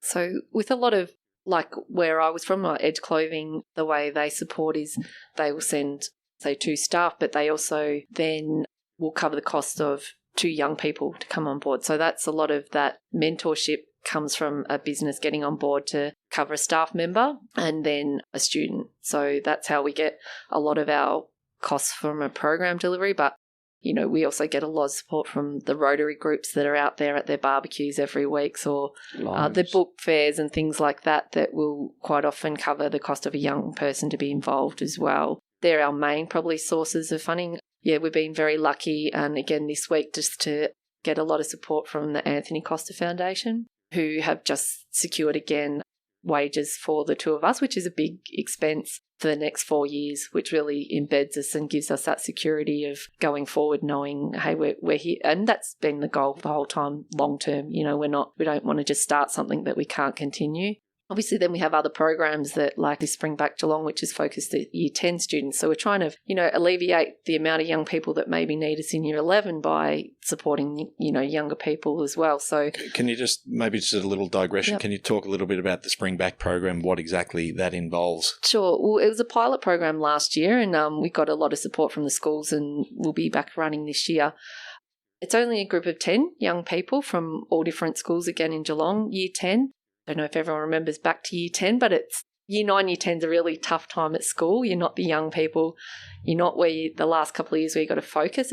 So with a lot of, like where I was from, like Edge Clothing, the way they support is they will send, say, 2 staff, but they also then will cover the cost of 2 young people to come on board. So that's a lot of that mentorship comes from a business getting on board to cover a staff member and then a student. So that's how we get a lot of our costs from a program delivery. But, we also get a lot of support from the Rotary groups that are out there at their barbecues every week, or the book fairs and things like that will quite often cover the cost of a young person to be involved as well. They're our main probably sources of funding. Yeah, we've been very lucky, and again this week just to get a lot of support from the Anthony Costa Foundation, who have just secured again wages for the 2 of us, which is a big expense for the next 4 years, which really embeds us and gives us that security of going forward, knowing, hey, we're here. And that's been the goal the whole time, long term. We don't want to just start something that we can't continue. Obviously, then we have other programs that like this Spring Back Geelong, which is focused at Year 10 students. So we're trying to, alleviate the amount of young people that maybe need us in Year 11 by supporting, younger people as well. So can you just, maybe just a little digression, Yep. Can you talk a little bit about the Spring Back program, what exactly that involves? Sure. Well, it was a pilot program last year, and we got a lot of support from the schools, and we'll be back running this year. It's only a group of 10 young people from all different schools, again in Geelong, Year 10. I don't know if everyone remembers back to Year 10, but it's Year 9, Year 10 is a really tough time at school. You're not the young people. You're not the last couple of years where you've got to focus.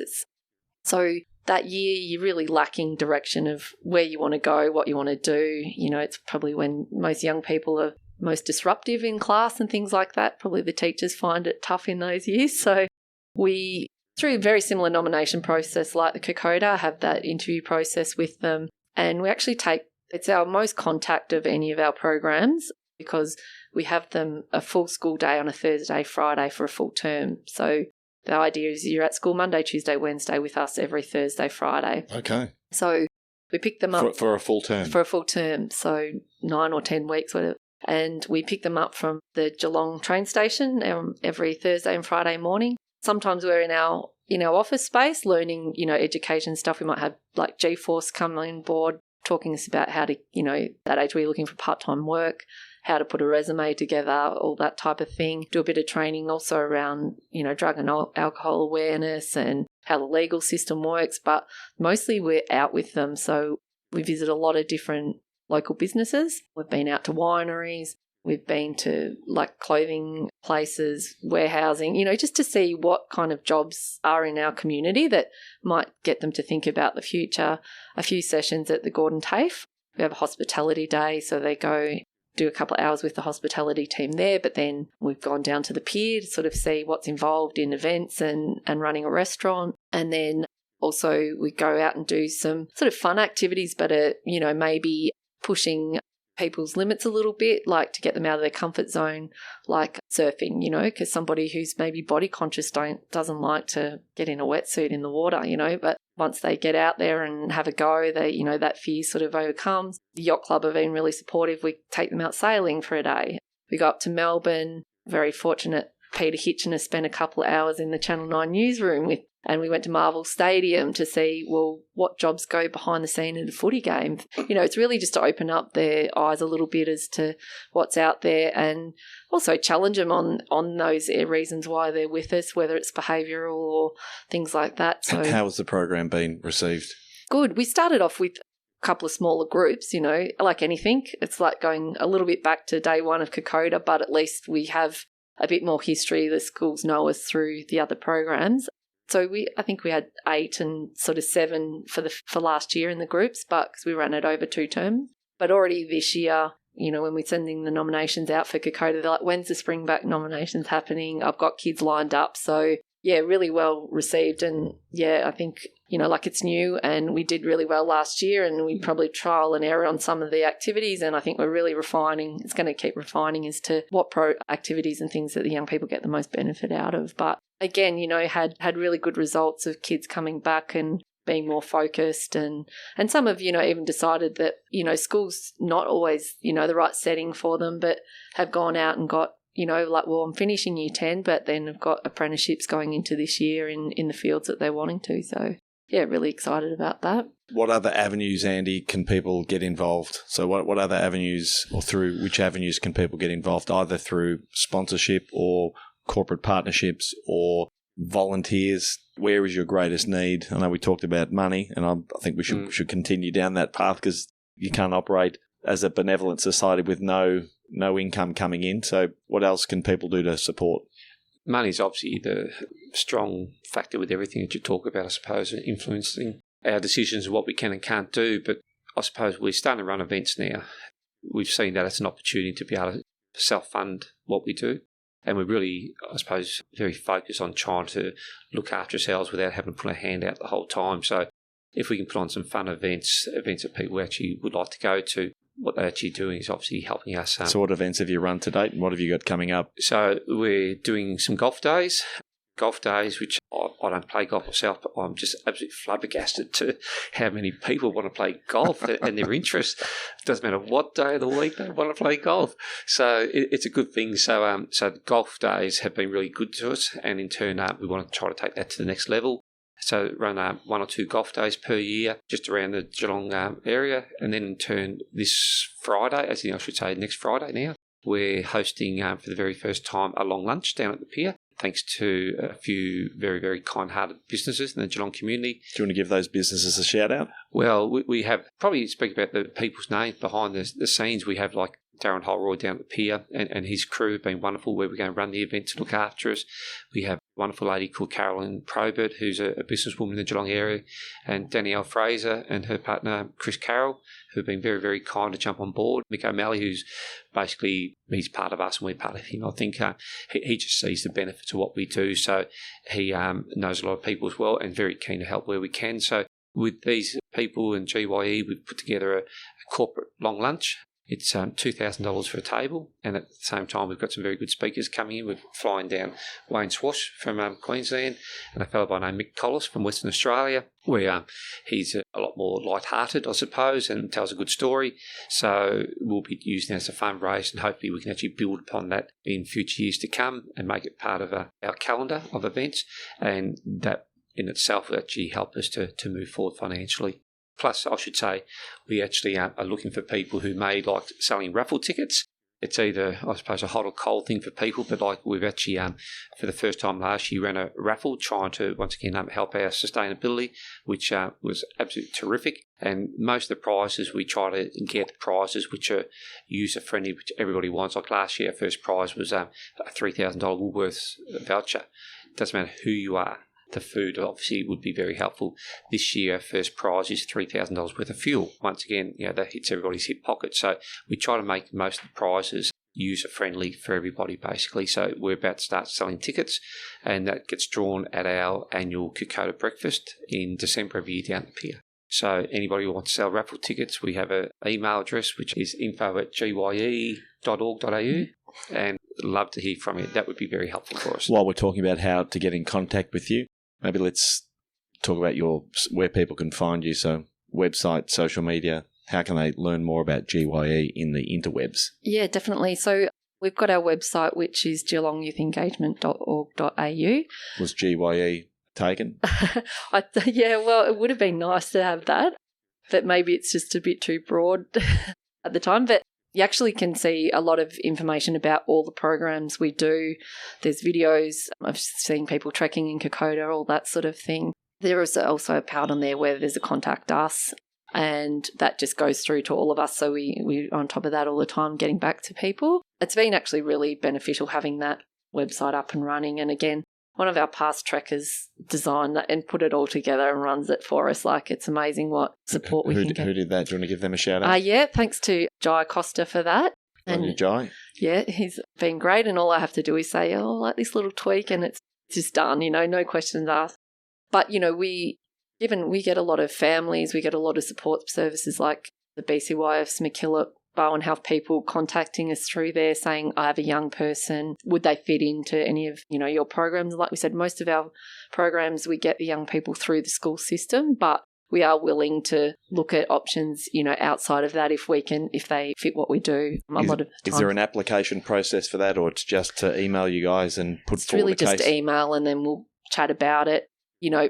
So that year you're really lacking direction of where you want to go, what you want to do. It's probably when most young people are most disruptive in class and things like that. Probably the teachers find it tough in those years. So we, through a very similar nomination process like the Kokoda, have that interview process with them, and we actually it's our most contact of any of our programs because we have them a full school day on a Thursday, Friday for a full term. So the idea is you're at school Monday, Tuesday, Wednesday with us every Thursday, Friday. Okay. So we pick them up. For a full term? For a full term, so 9 or 10 weeks, whatever. And we pick them up from the Geelong train station every Thursday and Friday morning. Sometimes we're in our office space learning, education stuff. We might have like G-Force come on board talking to us about how to, that age we're looking for part-time work, how to put a resume together, all that type of thing. Do a bit of training also around, drug and alcohol awareness and how the legal system works. But mostly we're out with them. So we visit a lot of different local businesses. We've been out to wineries. We've been to like clothing places, warehousing, just to see what kind of jobs are in our community that might get them to think about the future. A few sessions at the Gordon TAFE. We have a hospitality day, so they go do a couple of hours with the hospitality team there, but then we've gone down to the pier to sort of see what's involved in events and running a restaurant. And then also we go out and do some sort of fun activities, but maybe pushing people's limits a little bit, like to get them out of their comfort zone, like surfing, because somebody who's maybe body conscious doesn't like to get in a wetsuit in the water, but once they get out there and have a go, they, that fear sort of overcomes. The yacht club have been really supportive. We take them out sailing for a day. We go up to Melbourne, very fortunate. Peter Hitchen has spent a couple of hours in the Channel 9 newsroom and we went to Marvel Stadium to see, what jobs go behind the scene at a footy game. It's really just to open up their eyes a little bit as to what's out there and also challenge them on those reasons why they're with us, whether it's behavioural or things like that. So, how has the program been received? Good. We started off with a couple of smaller groups, like anything. It's like going a little bit back to day one of Kokoda, but at least we have a bit more history. The schools know us through the other programs. So I think we had 8 and sort of 7 for last year in the groups, but because we ran it over 2 terms. But already this year, when we're sending the nominations out for Kokoda, they're like, when's the Springback nominations happening? I've got kids lined up. So yeah, really well received. And yeah, I think, like it's new and we did really well last year and we probably trial and error on some of the activities. And I think we're really refining. It's going to keep refining as to what activities and things that the young people get the most benefit out of. But again, had really good results of kids coming back and being more focused and some have, even decided that, school's not always, the right setting for them, but have gone out and got, I'm finishing year 10, but then I've got apprenticeships going into this year in the fields that they're wanting to. So yeah, really excited about that. What other avenues, Andy, can people get involved? So what other avenues or through which avenues can people get involved, either through sponsorship or corporate partnerships or volunteers? Where is your greatest need? I know we talked about money, and I think we should continue down that path because you can't operate as a benevolent society with no income coming in. So what else can people do to support? Money's obviously the strong factor with everything that you talk about, I suppose, influencing our decisions of what we can and can't do. But I suppose we're starting to run events now. We've seen that it's an opportunity to be able to self-fund what we do. And we're really, I suppose, very focused on trying to look after ourselves without having to put a hand out the whole time. So if we can put on some fun events that people actually would like to go to, what they're actually doing is obviously helping us. So what events have you run to date and what have you got coming up? So we're doing some golf days, which I don't play golf myself, but I'm just absolutely flabbergasted to how many people want to play golf and their interest. It doesn't matter what day of the week they want to play golf. So it's a good thing. So the golf days have been really good to us, and in turn we want to try to take that to the next level. So run 1 or 2 golf days per year just around the Geelong area. And then in turn this Friday, next Friday now, we're hosting for the very first time a long lunch down at the pier, thanks to a few very, very kind-hearted businesses in the Geelong community. Do you want to give those businesses a shout-out? Well, we have, probably speak about the people's names behind the scenes. We have like Darren Holroyd down at the pier and his crew have been wonderful, where we're going to run the event to look after us. We have a wonderful lady called Carolyn Probert, who's a businesswoman in the Geelong area, and Danielle Fraser and her partner Chris Carroll, who have been very, very kind to jump on board. Mick O'Malley, who's basically, he's part of us and we're part of him. I think he just sees the benefits of what we do. So he knows a lot of people as well and very keen to help where we can. So with these people and GYE, we've put together a corporate long lunch. It's $2,000 for a table, and at the same time we've got some very good speakers coming in. We're flying down Wayne Swash from Queensland and a fellow by the name Mick Collis from Western Australia, where he's a lot more light-hearted, I suppose, and tells a good story. So we'll be using that as a fundraiser, and hopefully we can actually build upon that in future years to come and make it part of our calendar of events, and that in itself will actually help us to move forward financially. Plus, I should say, we actually are looking for people who may like selling raffle tickets. It's either, I suppose, a hot or cold thing for people, but like we've actually, for the first time last year, ran a raffle trying to, once again, help our sustainability, which was absolutely terrific. And most of the prizes, we try to get prizes which are user-friendly, which everybody wants. Like last year, our first prize was a $3,000 Woolworths voucher. It doesn't matter who you are. The food obviously would be very helpful. This year, our first prize is $3,000 worth of fuel. Once again, that hits everybody's hip pocket. So we try to make most of the prizes user-friendly for everybody, basically. So we're about to start selling tickets, and that gets drawn at our annual Kokoda breakfast in December every year down at the pier. So anybody who wants to sell raffle tickets, we have an email address, which is info@gye.org.au, and love to hear from you. That would be very helpful for us. While we're talking about how to get in contact with you, maybe let's talk about where people can find you. So website, social media, how can they learn more about GYE in the interwebs? Yeah, definitely. So we've got our website, which is geelongyouthengagement.org.au. Was GYE taken? Yeah, well, it would have been nice to have that, but maybe it's just a bit too broad at the time. But you actually can see a lot of information about all the programs we do. There's videos. I've seen people trekking in Kokoda, all that sort of thing. There is also a part on there where there's a contact us, and that just goes through to all of us. So we're on top of that all the time, getting back to people. It's been actually really beneficial having that website up and running. And again, one of our past trekkers designed that and put it all together and runs it for us. Like, it's amazing what support we can get. Who did that? Do you want to give them a shout out? Yeah, thanks to Jay Costa for that. And Jay? Yeah, he's been great, and all I have to do is say, I like this little tweak, and it's just done, no questions asked. But, we get a lot of families, we get a lot of support services like the BCYF's McKillop Bowen Health people contacting us through there saying, I have a young person, would they fit into any of, your programs? Like we said, most of our programs, we get the young people through the school system, but we are willing to look at options, outside of that if they fit what we do. Is there an application process for that, or it's just to email you guys and put forward a case? It's really just email, and then we'll chat about it.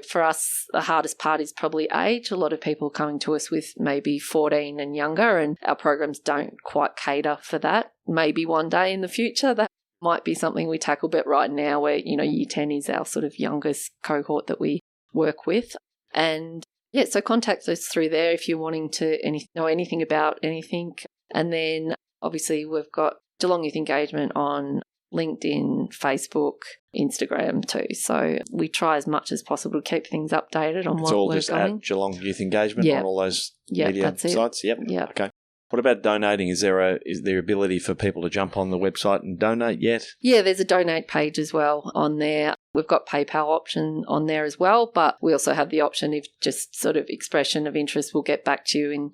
For us, the hardest part is probably age. A lot of people coming to us with maybe 14 and younger, and our programs don't quite cater for that. Maybe one day in the future that might be something we tackle, but right now where, year 10 is our sort of youngest cohort that we work with. And yeah, so contact us through there if you're wanting to know anything about anything. And then obviously we've got Geelong Youth Engagement on LinkedIn, Facebook, Instagram too. So we try as much as possible to keep things updated on what we're going. It's all just at Geelong Youth Engagement on all those media sites? Yep. Yeah. Okay. What about donating? Is there ability for people to jump on the website and donate yet? Yeah, there's a donate page as well on there. We've got PayPal option on there as well, but we also have the option if just sort of expression of interest, we'll get back to you. And,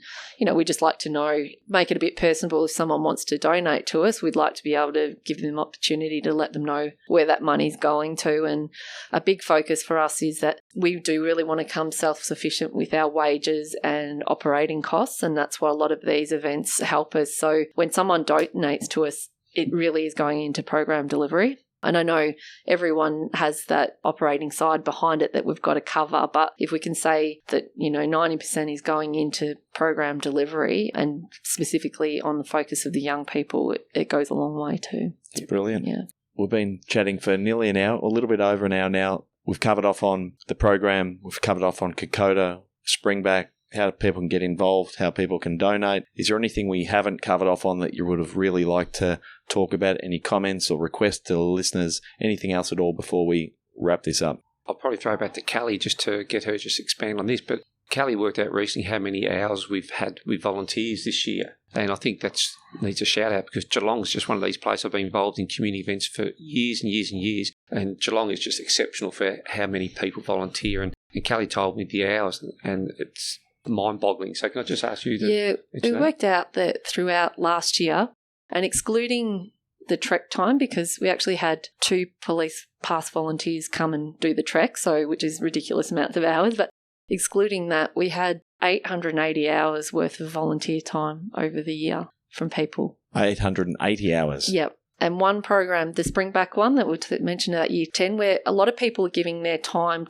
we just like to know, make it a bit personable. If someone wants to donate to us, we'd like to be able to give them opportunity to let them know where that money's going to. And a big focus for us is that we do really want to become self-sufficient with our wages and operating costs, and that's what a lot of these events help us. So when someone donates to us, it really is going into program delivery. And I know everyone has that operating side behind it that we've got to cover, but if we can say that, 90% is going into program delivery and specifically on the focus of the young people, it goes a long way too. It's brilliant. Yeah. We've been chatting for nearly an hour, a little bit over an hour now. We've covered off on the program. We've covered off on Kokoda, Springback, how people can get involved, how people can donate. Is there anything we haven't covered off on that you would have really liked to talk about? Any comments or requests to the listeners? Anything else at all before we wrap this up? I'll probably throw back to Callie just to get her just expand on this, but Callie worked out recently how many hours we've had with volunteers this year. And I think that needs a shout out because Geelong is just one of these places I've been involved in community events for years and years and years. And Geelong is just exceptional for how many people volunteer. And Callie told me the hours, and it's mind-boggling. So can I just ask you to... Yeah, we worked out that throughout last year, and excluding the trek time, because we actually had 2 police pass volunteers come and do the trek, so which is ridiculous amounts of hours, but excluding that, we had 880 hours worth of volunteer time over the year from people. 880 hours? Yep. And one program, the Springback one that we mentioned at Year 10, where a lot of people are giving their time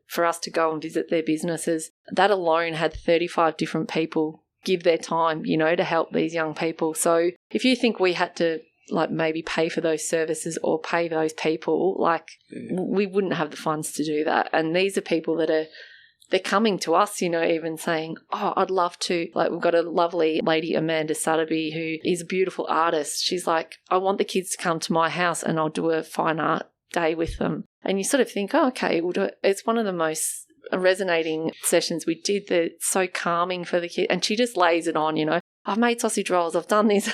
for us to go and visit their businesses, that alone had 35 different people give their time, to help these young people. So if you think we had to maybe pay for those services or pay those people, we wouldn't have the funds to do that. And these are people that they're coming to us, even saying, oh, I'd love to. We've got a lovely lady, Amanda Sutterby, who is a beautiful artist. She's like, I want the kids to come to my house and I'll do a fine art day with them. And you sort of think, oh, okay, we'll do it. It's one of the most resonating sessions we did. That's so calming for the kid. And she just lays it on, I've made sausage rolls, I've done this,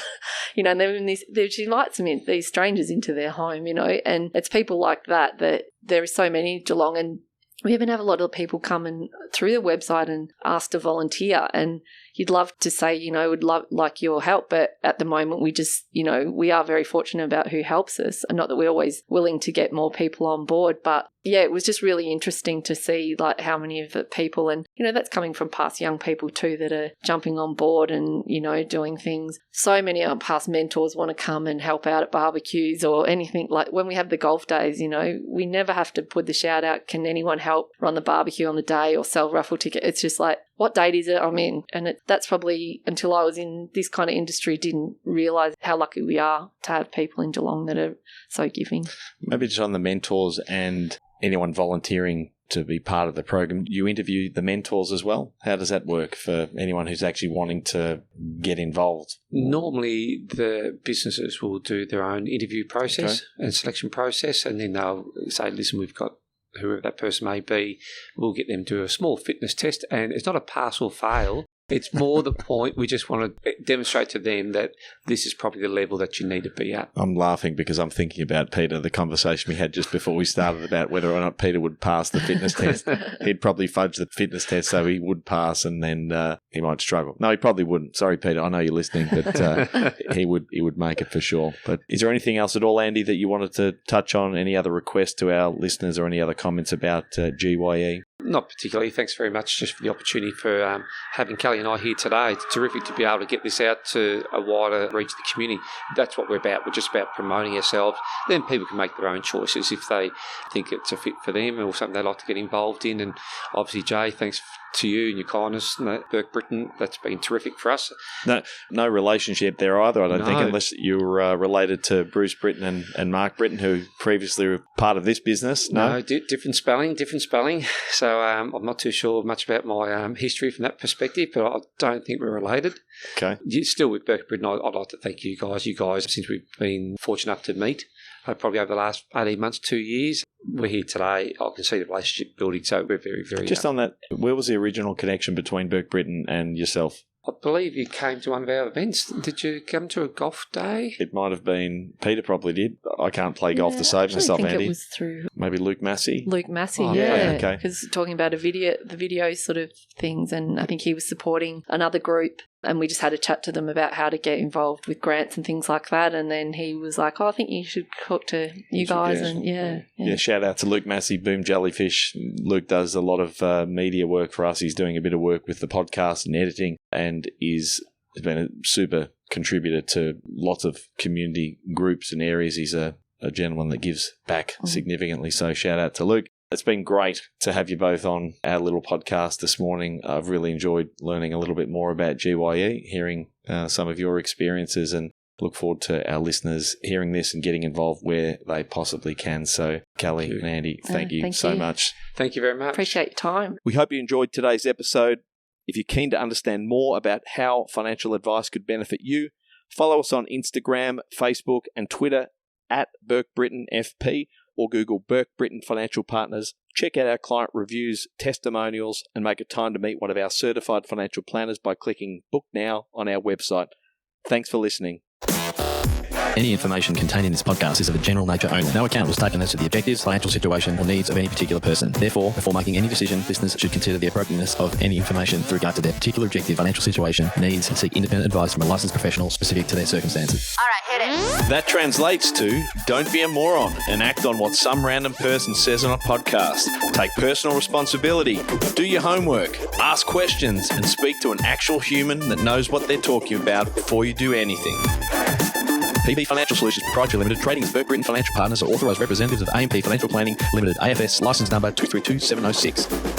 and then she invites them these strangers into their home, and it's people like that there are so many in Geelong, and we even have a lot of people come in through the website and ask to volunteer, and you'd love to say, would love your help, but at the moment we just, we are very fortunate about who helps us, and not that we're always willing to get more people on board, but yeah, it was just really interesting to see how many of the people, and that's coming from past young people too that are jumping on board and doing things. So many of our past mentors want to come and help out at barbecues or anything. Like when we have the golf days, we never have to put the shout out, can anyone help run the barbecue on the day or sell raffle tickets? It's just what date is it? I'm in. And that's probably, until I was in this kind of industry, didn't realise how lucky we are to have people in Geelong that are so giving. Maybe just on the mentors and anyone volunteering to be part of the program, you interview the mentors as well. How does that work for anyone who's actually wanting to get involved? Normally, the businesses will do their own interview process and selection process, and then they'll say, listen, we've got whoever that person may be, we'll get them to do a small fitness test, and it's not a pass or fail. It's more the point, we just want to demonstrate to them that this is probably the level that you need to be at. I'm laughing because I'm thinking about Peter, the conversation we had just before we started about whether or not Peter would pass the fitness test. He'd probably fudge the fitness test so he would pass, and then he might struggle. No, he probably wouldn't. Sorry, Peter, I know you're listening, but he would make it for sure. But is there anything else at all, Andy, that you wanted to touch on? Any other requests to our listeners or any other comments about GYE? Not particularly. Thanks very much just for the opportunity for having Kelly and I here today. It's terrific to be able to get this out to a wider reach of the community. That's what we're about. We're just about promoting ourselves. Then people can make their own choices if they think it's a fit for them or something they'd like to get involved in. And obviously, Jay, thanks to you and your kindness, Burke Brittain. That's been terrific for us. No relationship there either, I don't think, unless you're related to Bruce Brittain and Mark Brittain, who previously were part of this business. No, different spelling. So I'm not too sure much about my history from that perspective, but I don't think we're related. Okay. Still with Burke Brittain, I'd like to thank you guys. You guys, since we've been fortunate enough to meet, probably over the last 18 months, 2 years, we're here today. I can see the relationship building, so we're very, very... Just on that, where was the original connection between Burke Brittain and yourself? I believe you came to one of our events. Did you come to a golf day? It might have been... Peter probably did. I can't play golf to save myself, Andy. I think it was through... Maybe Luke Massey? Luke Massey, Okay. Because talking about the video sort of things, and I think he was supporting another group, and we just had a chat to them about how to get involved with grants and things like that, and then he was like, I think you should talk to you guys, and yeah, shout out to Luke Massey, Boom Jellyfish. Luke does a lot of media work for us. He's doing a bit of work with the podcast and editing, and has been a super contributor to lots of community groups and areas. He's a gentleman that gives back significantly, so shout out to Luke. It's been great to have you both on our little podcast this morning. I've really enjoyed learning a little bit more about GYE, hearing some of your experiences, and look forward to our listeners hearing this and getting involved where they possibly can. So, Kelly and Andy, thank you so much. Thank you very much. Appreciate your time. We hope you enjoyed today's episode. If you're keen to understand more about how financial advice could benefit you, follow us on Instagram, Facebook, and Twitter at Burke Brittain FP, or Google Burke Brittain Financial Partners. Check out our client reviews, testimonials, and make a time to meet one of our certified financial planners by clicking Book Now on our website. Thanks for listening. Any information contained in this podcast is of a general nature only. No account was taken as to the objectives, financial situation, or needs of any particular person. Therefore, before making any decision, listeners should consider the appropriateness of any information with regard to their particular objective, financial situation, needs, and seek independent advice from a licensed professional specific to their circumstances. All right, hit it. That translates to don't be a moron and act on what some random person says on a podcast. Take personal responsibility. Do your homework. Ask questions and speak to an actual human that knows what they're talking about before you do anything. PB Financial Solutions Proprietary Limited, trading as Burke, Brittain Financial Partners, are authorised representatives of AMP Financial Planning Limited, AFS, licence number 232706.